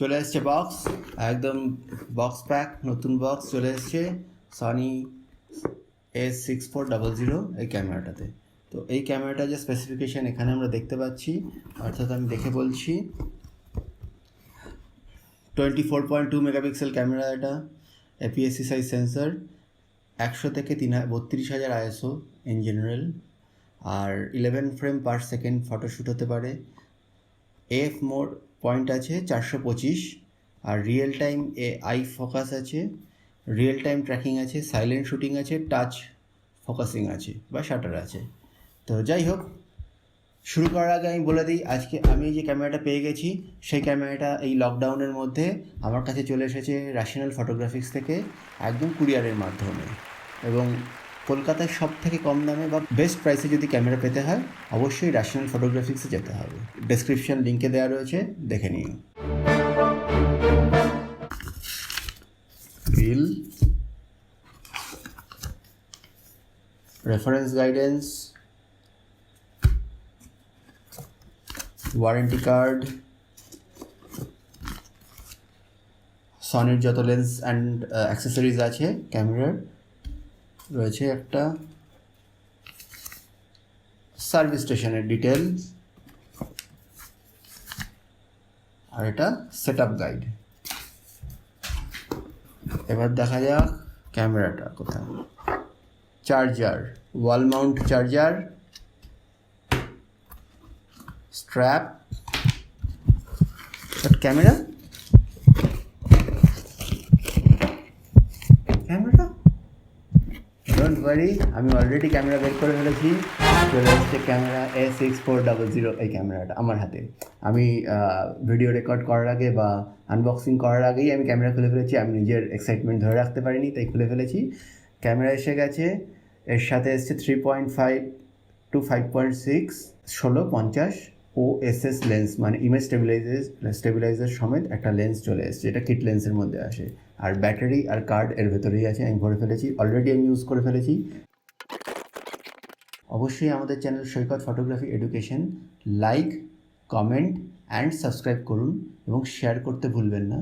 চলে এসছে বক্স, একদম বক্স প্যাক, নতুন বক্স চলে এসছে সনি A6400 এই ক্যামেরাটাতে। তো এই ক্যামেরাটা যে স্পেসিফিকেশান এখানে আমরা দেখতে পাচ্ছি, অর্থাৎ আমি দেখে বলছি 24.2 মেগাপিক্সেল ক্যামেরা, এটা APS-C সাইজ সেন্সর, 100 থেকে 32,000 ISO ইন জেনারেল, আর 11 ফ্রেম পার সেকেন্ড ফটোশ্যুট হতে পারে। এফ মোড পয়েন্ট আছে 425, আর রিয়েল টাইম আই ফোকাস আছে, রিয়েল টাইম ট্র্যাকিং আছে, সাইলেন্ট শুটিং আছে, টাচ ফোকাসিং আছে বা শাটার আছে। তো যাই হোক, শুরু করার আগে আমি বলে দিই, আজকে আমি যে ক্যামেরাটা পেয়ে গেছি সেই ক্যামেরাটা এই লকডাউনের মধ্যে আমার কাছে চলে এসেছে ন্যাশনাল ফটোগ্রাফিক্স থেকে, একদম কুরিয়ারের মাধ্যমে। এবং কলকাতায় সব থেকে কম দামে বা বেস্ট প্রাইসে যদি ক্যামেরা পেতে হয় অবশ্যই ন্যাশনাল ফটোগ্রাফিক্সে যেতে হবে। ডেসক্রিপশন লিঙ্কে দেওয়া রয়েছে, দেখে নিও। বিল, রেফারেন্স গাইডেন্স, ওয়ারেন্টি কার্ড, সনির যত লেন্স অ্যান্ড অ্যাক্সেসরিজ আছে ক্যামেরার, রয়েছে একটা সার্ভিস স্টেশনের ডিটেলস, আর এটা সেট আপ গাইড। এবার দেখা যাক ক্যামেরাটা কোথায়। Charger, wall mount charger, strap, camera don't worry, আমি অলরেডি ক্যামেরা বের করে ফেলেছি। চলে এসছে ক্যামেরা A6400 এই ক্যামেরাটা আমার হাতে। আমি ভিডিও রেকর্ড করার আগে বা আনবক্সিং করার আগেই আমি ক্যামেরা খুলে ফেলেছি। আমি নিজের এক্সাইটমেন্ট ধরে রাখতে পারিনি, তাই খুলে ফেলেছি। ক্যামেরা এসে গেছে, এর সাথে এসছে 3.5 to 5.6 1650 OSS লেন্স, মানে ইমেজ স্টেবিলাইজার সমেত একটা লেন্স চলে এসছে, এটা কিট লেন্সের মধ্যে আসে। আর ব্যাটারি আর কার্ড এর ভেতরেই আছে, আমি ভরে ফেলেছি অলরেডি, আমি ইউজ করে ফেলেছি। অবশ্যই আমাদের channel Saikat photography education like, comment and subscribe করুন এবং শেয়ার করতে ভুলবেন না,